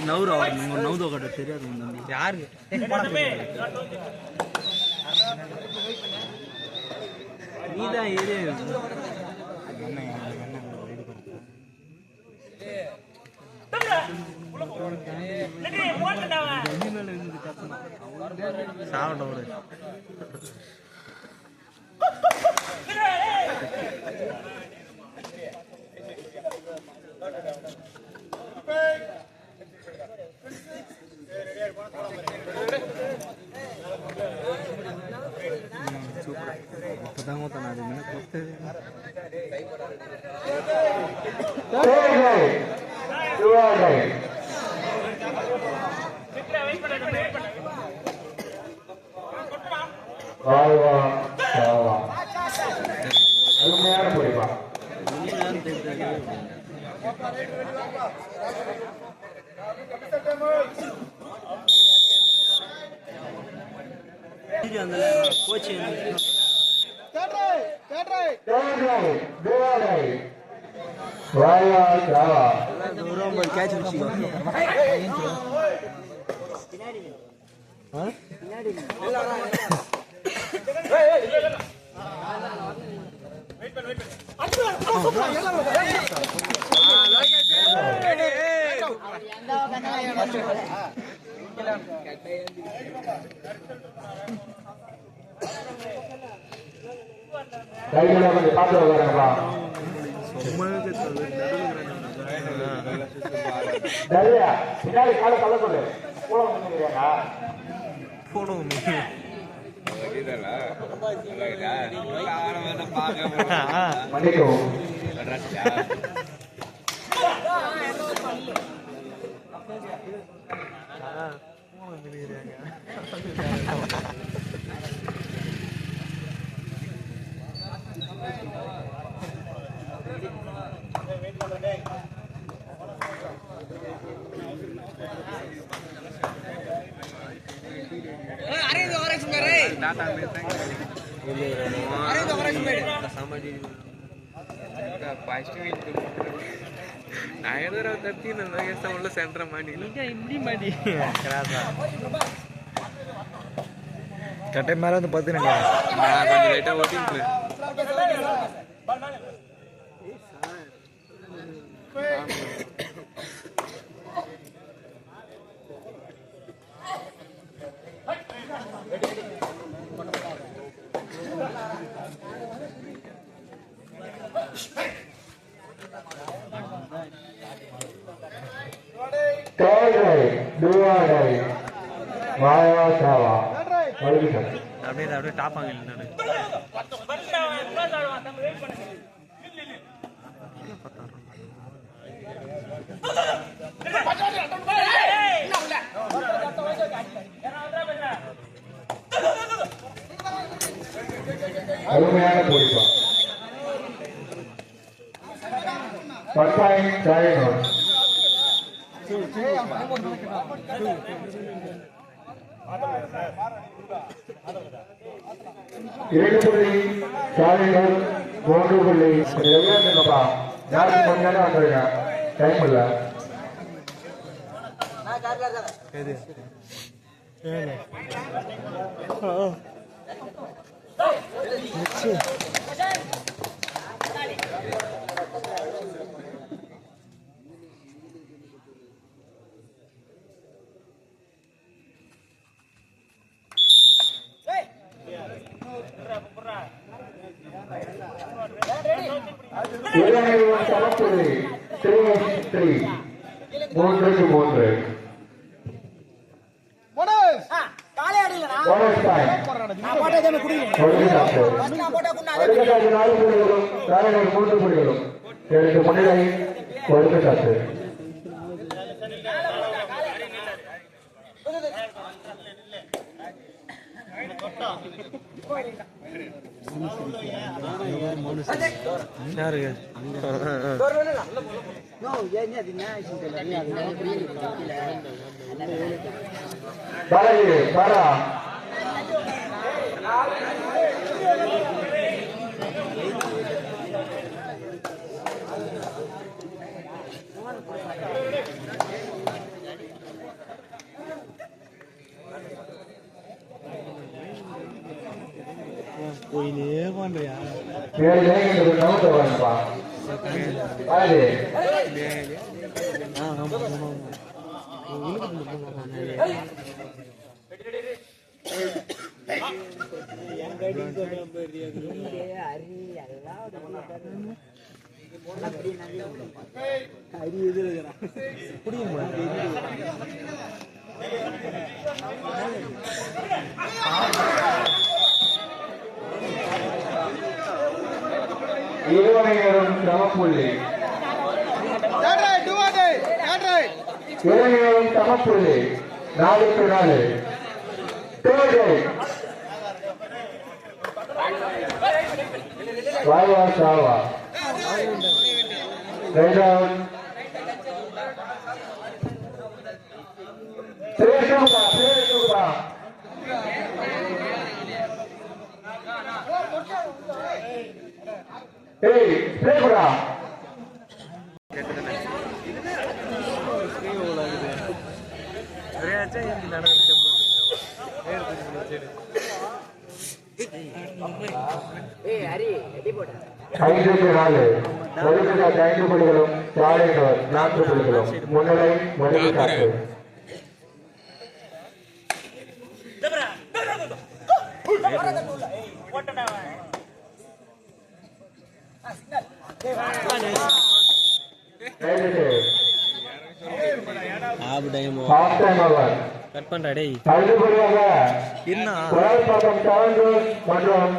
நவுறு நவுதோ கட்ட தெரியாது யாரு நீதான் ஏதே சாப்பிட்ட இப்பதான் ஊத்தனா அது என்ன கொடுத்தது கோச்சு பின்னாடி கால கள்ள சொல்லு போனோம் సెంటర్ ಮಾಡಿ ಇಲ್ಲಿ ಮಾಡಿ கட்டை மேல வந்து பாத்துனங்க நான் கொஞ்சம் லைட்டா ஓட்டிட்டு அப்படியே டாப் ஆகல அருமையான போயிப்பா பட்டாயின் சாயனம் இரண்டு புள்ளி சாலைகள் 3 புள்ளி எவ்வளோப்பா யாருக்கு மணியான வந்துருங்க டைம் இல்லை முன்னிலை யாருங்க பாலாஜி பாரா போயினே பண்றியா ஏழு ஜனங்களுக்கு நவுத்த வரணும்பா பாலாஜி இருவரையும் சமப்புள்ளி இருவரையும் சமப்புள்ளி 4-4 வாய்வா சாவா ரைட் அவுட் திரேசுபா ஏய் பிரேகுடா ஐந்து நாலு ஒலிம்பிக் 5 புள்ளிகளும் சாலையினர் 4 புள்ளிகளும் முன்னிலை மனித காட்டு கட் பண்றா டேய் அடுத்தபடியாக என்ன மற்றும்